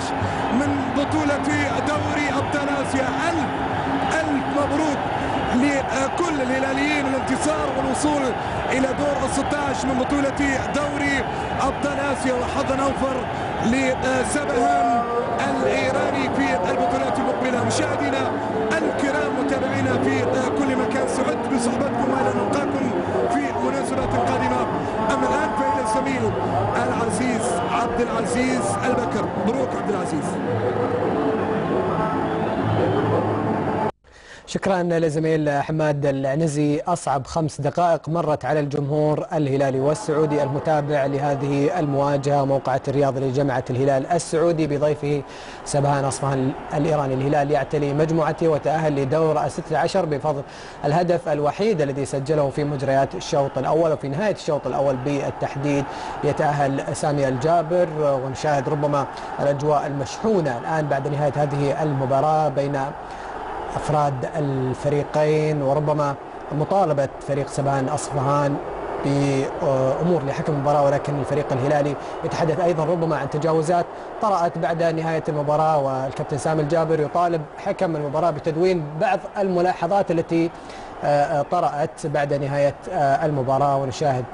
16 من بطولة دوري أبطال آسيا. ألف مبروك لكل الهلاليين الانتصار والوصول إلى دور ال 16 من بطولة دوري أبطال آسيا، وحظا أوفر لسبهان الإيراني في البطولات المقبلة. مشاهدينا الكرام متابعينا في كل مكان، سعدت بصحبتكم وإلى نلقاكم في مناسبات قادمة. أما الآن فإلى الزميل العزيز عبد العزيز البكر. مبروك عبد العزيز. شكرا لزميل حماد العنزي. أصعب 5 دقائق مرت على الجمهور الهلالي والسعودي المتابع لهذه المواجهة. موقعة الرياض لجامعة الهلال السعودي بضيفه سبهان أصفهان الإيراني. الهلال يعتلي مجموعته وتأهل لدور 16 بفضل الهدف الوحيد الذي سجله في مجريات الشوط الأول، وفي نهاية الشوط الأول بالتحديد يتأهل سامي الجابر. ونشاهد ربما الأجواء المشحونة الآن بعد نهاية هذه المباراة بين أفراد الفريقين، وربما مطالبة فريق سبهان أصفهان بأمور لحكم المباراة، ولكن الفريق الهلالي يتحدث أيضا ربما عن تجاوزات طرأت بعد نهاية المباراة، والكابتن سامي الجابر يطالب حكم المباراة بتدوين بعض الملاحظات التي طرأت بعد نهاية المباراة. ونشاهد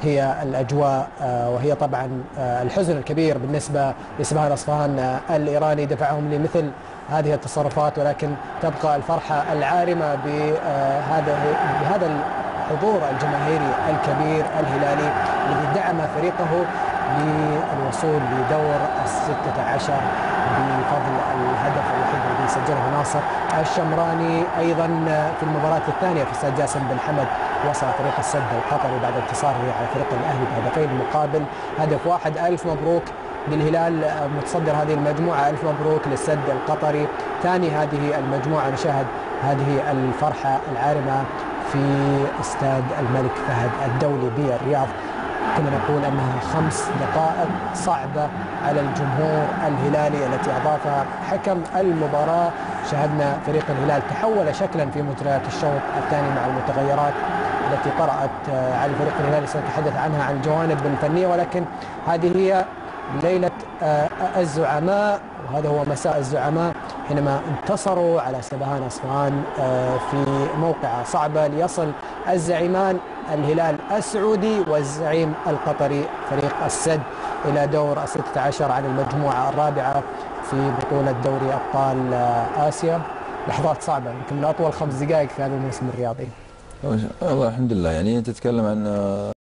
هي الأجواء، وهي طبعا الحزن الكبير بالنسبة لسبهان أصفهان الإيراني دفعهم لمثل هذه التصرفات، ولكن تبقى الفرحة العارمة بهذا الحضور الجماهيري الكبير الهلالي الذي دعم فريقه للوصول لدور 16 بفضل الهدف الوحيد الذي سجله ناصر الشمراني. أيضا في المباراة الثانية في استاد جاسم بن حمد وصل فريق السد القطري بعد انتصاره على فريق الأهلي بهدفين مقابل هدف واحد. ألف مبروك للهلال متصدر هذه المجموعة، ألف مبروك للسد القطري ثاني هذه المجموعة. نشاهد هذه الفرحة العارمة في استاد الملك فهد الدولي بالرياض. كنا نقول أنها 5 دقائق صعبة على الجمهور الهلالي التي أضافها حكم المباراة. شاهدنا فريق الهلال تحول شكلا في مجريات الشوط الثاني مع المتغيرات التي طرأت على الفريق الهلالي، سنتحدث عنها عن الجوانب الفنية، ولكن هذه هي ليلة الزعماء، وهذا هو مساء الزعماء حينما انتصروا على سبهان أصفهان في موقعة صعبة ليصل الزعيمان الهلال السعودي والزعيم القطري فريق السد إلى دور 16 على المجموعة الرابعة في بطولة دوري أبطال آسيا. لحظات صعبة يمكن من أطول 5 دقائق في هذا الموسم الرياضي. والله الحمد لله. يعني تتكلم عن